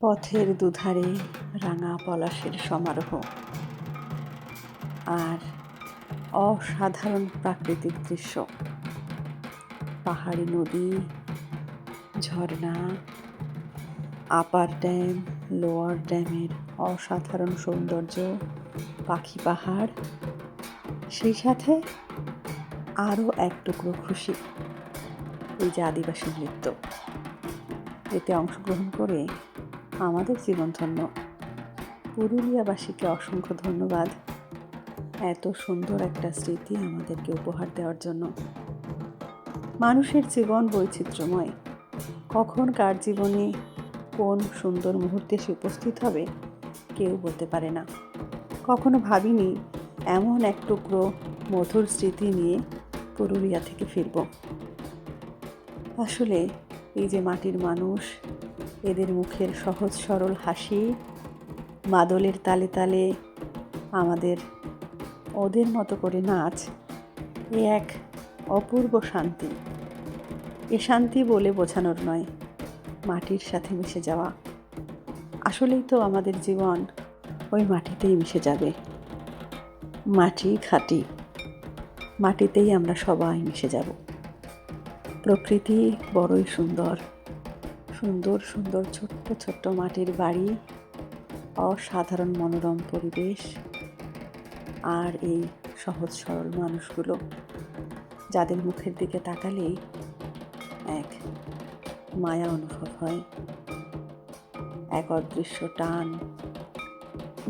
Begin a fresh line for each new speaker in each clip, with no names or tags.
পথের দুধারে রাঙা পলাশের সমারোহ আর অসাধারণ প্রাকৃতিক দৃশ্য, পাহাড়ি নদী, ঝর্ণা, আপার ড্যাম, লোয়ার ড্যামের অসাধারণ সৌন্দর্য, পাখি পাহাড়, সেই সাথে আরও এক টুকরো খুশি, এই যে আদিবাসী নৃত্য। এতে অংশগ্রহণ করে আমাদের জীবন ধন্য। পুরুলিয়াবাসীকে অসংখ্য ধন্যবাদ এত সুন্দর একটা স্মৃতি আমাদেরকে উপহার দেওয়ার জন্য। মানুষের জীবন বৈচিত্র্যময়, কখন কার জীবনে কোন সুন্দর মুহূর্তে সে উপস্থিত হবে কেউ বলতে পারে না। কখনো ভাবিনি এমন এক টুকরো মধুর স্মৃতি নিয়ে পুরুলিয়া থেকে ফিরব। আসলে এই যে মাটির মানুষ, এদের মুখের সহজ সরল হাসি, মাদলের তালে তালে আমাদের ওদের মতো করে নাচ, এ এক অপূর্ব শান্তি। এ শান্তি বলে বোঝানোর নয়, মাটির সাথে মিশে যাওয়া। আসলেই তো আমাদের জীবন ওই মাটিতেই মিশে যাবে। মাটি খাঁটি, মাটিতেই আমরা সবাই মিশে যাব। প্রকৃতি বড়ই সুন্দর, সুন্দর সুন্দর ছোট্ট ছোট্ট মাটির বাড়ি, অসাধারণ মনোরম পরিবেশ, আর এই সহজ সরল মানুষগুলো যাদের মুখের দিকে তাকালেই এক মায়া অনুভব হয়, এক অদৃশ্য টান।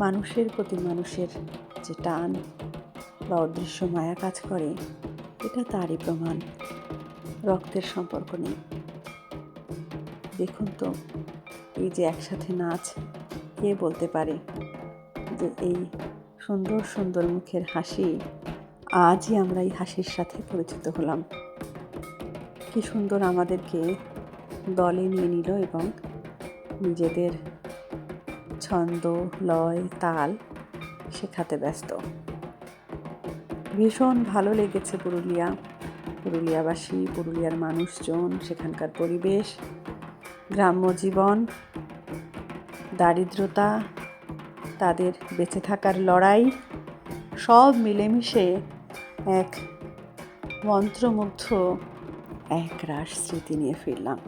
মানুষের প্রতি মানুষের যে টান বা অদৃশ্য মায়া কাজ করে, এটা তারই প্রমাণ। রক্তের সম্পর্ক নেই। দেখুন তো, এই যে একসাথে নাচ, কে বলতে পারে যে এই সুন্দর সুন্দর মুখের হাসি, আজই আমরা এই হাসির সাথে পরিচিত হলাম। কি সুন্দর আমাদেরকে দলে নিয়ে নিল এবং নিজেদের ছন্দ, লয়, তাল শেখাতে ব্যস্ত। ভীষণ ভালো লেগেছে পুরুলিয়াবাসী, পুরুলিয়ার মানুষজন, সেখানকার পরিবেশ, গ্রাম্য জীবন, দারিদ্রতা, তাদের বেঁচে থাকার লড়াই, সব মিলেমিশে এক মন্ত্রমুগ্ধ এক রাস স্মৃতি নিয়ে ফিরলাম।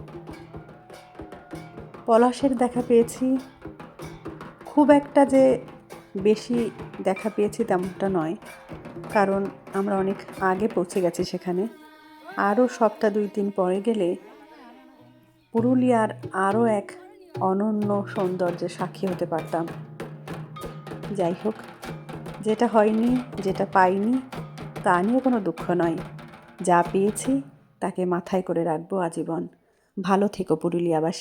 পলাশের দেখা পেয়েছি, খুব একটা যে বেশি দেখা পেয়েছি তেমনটা নয়, কারণ আমরা অনেক আগে পৌঁছে গেছি সেখানে। আরও সপ্তাহ 2-3 পরে গেলে পুরুলিয়ার আরও এক অনন্য সৌন্দর্যের সাক্ষী হতে পারতাম। যাই হোক, যেটা হয়নি, যেটা পাইনি, তা নিয়ে কোনো দুঃখ নয়। যা পেয়েছি তাকে মাথায় করে রাখবো আজীবন। ভালো থেকো পুরুলিয়াবাসী।